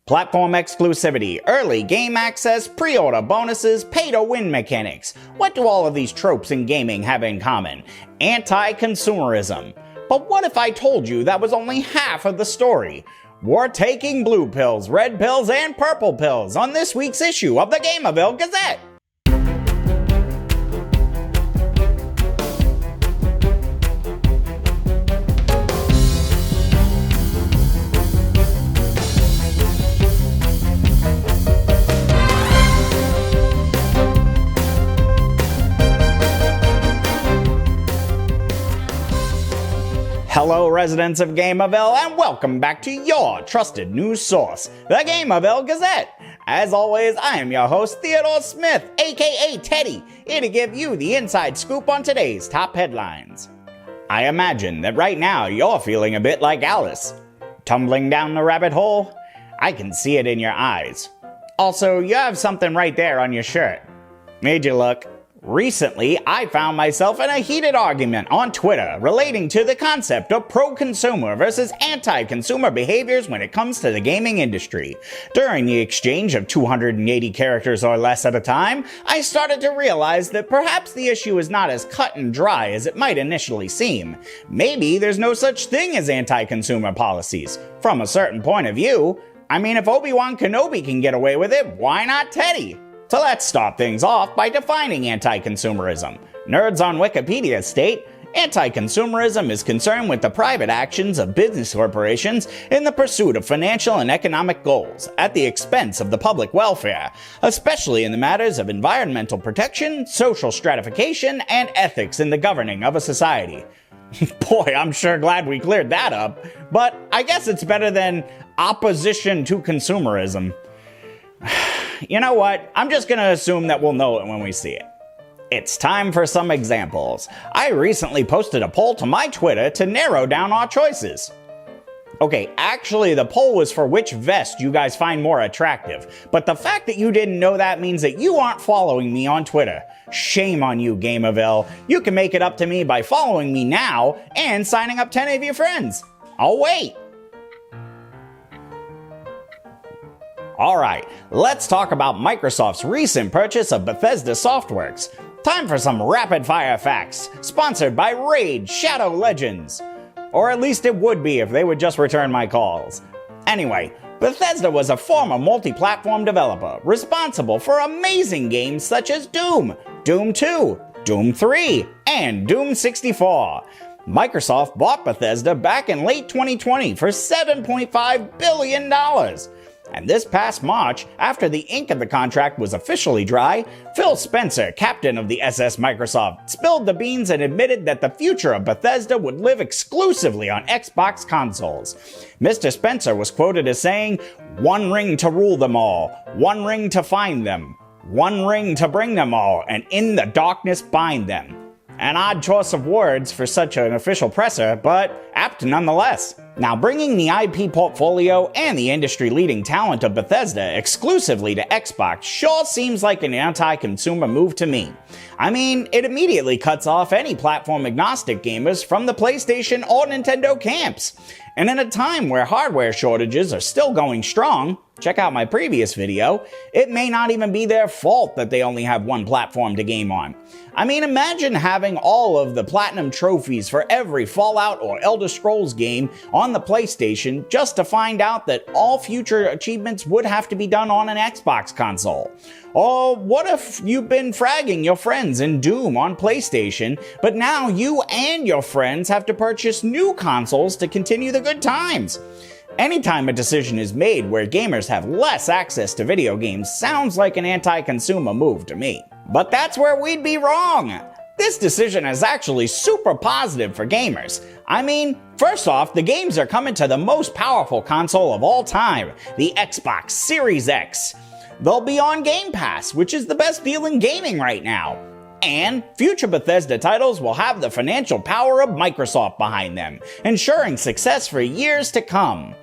Platform exclusivity, early game access, pre-order bonuses, pay-to-win mechanics. What do all of these tropes in gaming have in common? Anti-consumerism. But what if I told you that was only half of the story? We're taking blue pills, red pills, and purple pills on this week's issue of the Gamerville Gazette. Hello residents of Gamerville, and welcome back to your trusted news source, the Gamerville Gazette. As always, I am your host, Theodore Smith, aka Teddy, here to give you the inside scoop on today's top headlines. I imagine that right now you're feeling a bit like Alice. Tumbling down the rabbit hole? I can see it in your eyes. Also, you have something right there on your shirt. Made you look. Recently, I found myself in a heated argument on Twitter relating to the concept of pro-consumer versus anti-consumer behaviors when it comes to the gaming industry. During the exchange of 280 characters or less at a time, I started to realize that perhaps the issue is not as cut and dry as it might initially seem. Maybe there's no such thing as anti-consumer policies. From a certain point of view, I mean, if Obi-Wan Kenobi can get away with it, why not Teddy? So let's start things off by defining anti-consumerism. Nerds on Wikipedia state, anti-consumerism is concerned with the private actions of business corporations in the pursuit of financial and economic goals at the expense of the public welfare, especially in the matters of environmental protection, social stratification, and ethics in the governing of a society. Boy, I'm sure glad we cleared that up, but I guess it's better than opposition to consumerism. You know what? I'm just gonna assume that we'll know it when we see it. It's time for some examples. I recently posted a poll to my Twitter to narrow down our choices. Okay, actually the poll was for which vest you guys find more attractive, but the fact that you didn't know that means that you aren't following me on Twitter. Shame on you, Gamerville. You can make it up to me by following me now and signing up 10 of your friends. I'll wait. Alright, let's talk about Microsoft's recent purchase of Bethesda Softworks. Time for some rapid-fire facts, sponsored by Raid Shadow Legends. Or at least it would be if they would just return my calls. Anyway, Bethesda was a former multi-platform developer responsible for amazing games such as Doom, Doom 2, Doom 3, and Doom 64. Microsoft bought Bethesda back in late 2020 for $7.5 billion. And this past March, after the ink of the contract was officially dry, Phil Spencer, captain of the SS Microsoft, spilled the beans and admitted that the future of Bethesda would live exclusively on Xbox consoles. Mr. Spencer was quoted as saying, "One ring to rule them all, one ring to find them, one ring to bring them all, and in the darkness bind them." An odd choice of words for such an official presser, but apt nonetheless. Now, bringing the IP portfolio and the industry-leading talent of Bethesda exclusively to Xbox sure seems like an anti-consumer move to me. I mean, it immediately cuts off any platform-agnostic gamers from the PlayStation or Nintendo camps. And in a time where hardware shortages are still going strong, check out my previous video, it may not even be their fault that they only have one platform to game on. I mean, imagine having all of the platinum trophies for every Fallout or Elder Scrolls game on the PlayStation just to find out that all future achievements would have to be done on an Xbox console. Or what if you've been fragging your friends in Doom on PlayStation, but now you and your friends have to purchase new consoles to continue the good times? Anytime a decision is made where gamers have less access to video games sounds like an anti-consumer move to me. But that's where we'd be wrong. This decision is actually super positive for gamers. I mean, first off, the games are coming to the most powerful console of all time, the Xbox Series X. They'll be on Game Pass, which is the best deal in gaming right now. And future Bethesda titles will have the financial power of Microsoft behind them, ensuring success for years to come.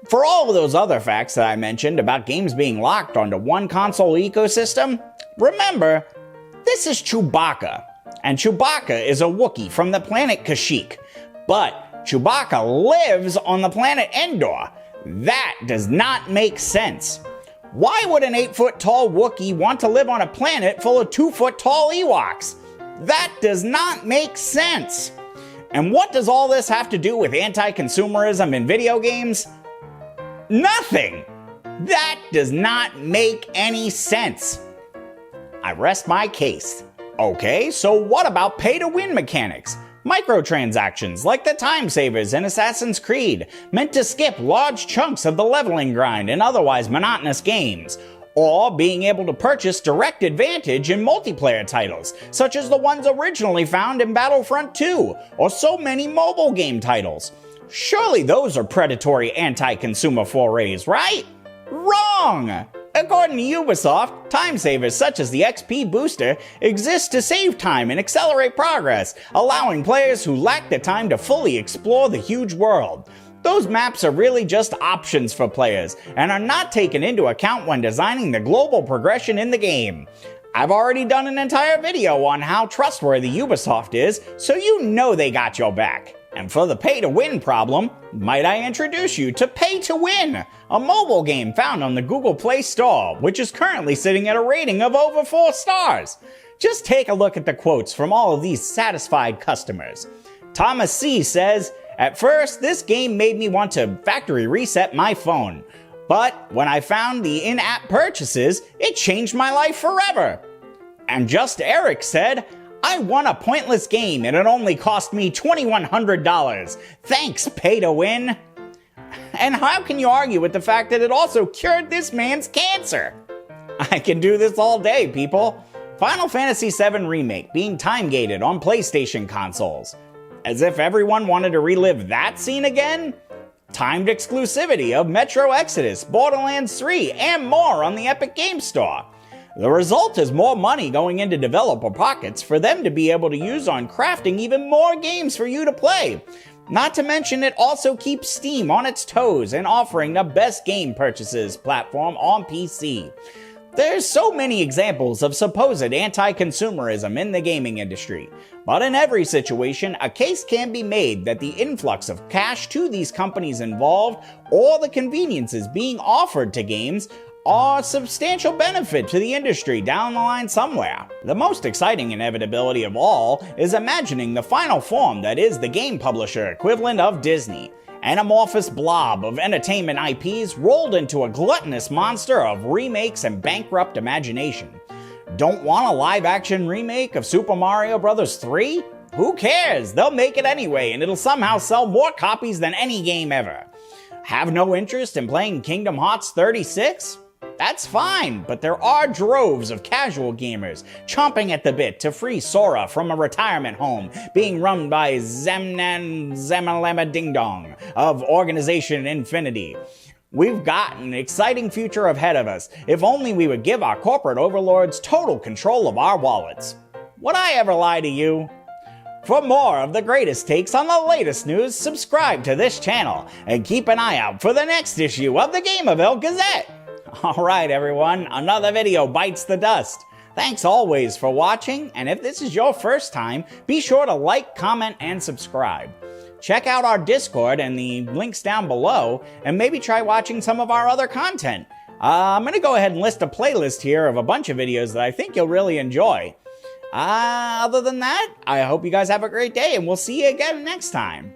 For all of those other facts that I mentioned about games being locked onto one console ecosystem, remember, this is Chewbacca. And Chewbacca is a Wookiee from the planet Kashyyyk. But Chewbacca lives on the planet Endor. That does not make sense. Why would an 8-foot-tall Wookiee want to live on a planet full of 2-foot-tall Ewoks? That does not make sense. And what does all this have to do with anti-consumerism in video games? Nothing! That does not make any sense. I rest my case. Okay, so what about pay-to-win mechanics? Microtransactions like the time savers in Assassin's Creed, meant to skip large chunks of the leveling grind in otherwise monotonous games. Or being able to purchase direct advantage in multiplayer titles, such as the ones originally found in Battlefront 2, or so many mobile game titles. Surely those are predatory anti-consumer forays, right? Wrong! According to Ubisoft, time savers such as the XP booster exist to save time and accelerate progress, allowing players who lack the time to fully explore the huge world. Those maps are really just options for players, and are not taken into account when designing the global progression in the game. I've already done an entire video on how trustworthy Ubisoft is, so you know they got your back. And for the pay-to-win problem, might I introduce you to Pay to Win, a mobile game found on the Google Play Store, which is currently sitting at a rating of over 4 stars. Just take a look at the quotes from all of these satisfied customers. Thomas C. says, "At first, this game made me want to factory reset my phone. But when I found the in-app purchases, it changed my life forever." And Just Eric said, "I won a pointless game and it only cost me $2,100. Thanks, Pay to Win." And how can you argue with the fact that it also cured this man's cancer? I can do this all day, people. Final Fantasy VII Remake being time-gated on PlayStation consoles. As if everyone wanted to relive that scene again? Timed exclusivity of Metro Exodus, Borderlands 3, and more on the Epic Games Store. The result is more money going into developer pockets for them to be able to use on crafting even more games for you to play. Not to mention it also keeps Steam on its toes and offering the best game purchases platform on PC. There's so many examples of supposed anti-consumerism in the gaming industry, but in every situation, a case can be made that the influx of cash to these companies involved, or the conveniences being offered to games, are a substantial benefit to the industry down the line somewhere. The most exciting inevitability of all is imagining the final form that is the game publisher equivalent of Disney. An amorphous blob of entertainment IPs rolled into a gluttonous monster of remakes and bankrupt imagination. Don't want a live-action remake of Super Mario Bros. 3? Who cares? They'll make it anyway, and it'll somehow sell more copies than any game ever. Have no interest in playing Kingdom Hearts 36? That's fine, but there are droves of casual gamers chomping at the bit to free Sora from a retirement home being run by Zemnan Zemalama Ding Dong of Organization Infinity. We've got an exciting future ahead of us if only we would give our corporate overlords total control of our wallets. Would I ever lie to you? For more of the greatest takes on the latest news, subscribe to this channel and keep an eye out for the next issue of the Gamerville Gazette. Alright everyone, another video bites the dust. Thanks always for watching, and if this is your first time, be sure to like, comment, and subscribe. Check out our Discord and the links down below, and maybe try watching some of our other content. I'm going to go ahead and list a playlist here of a bunch of videos that I think you'll really enjoy. Other than that, I hope you guys have a great day, and we'll see you again next time.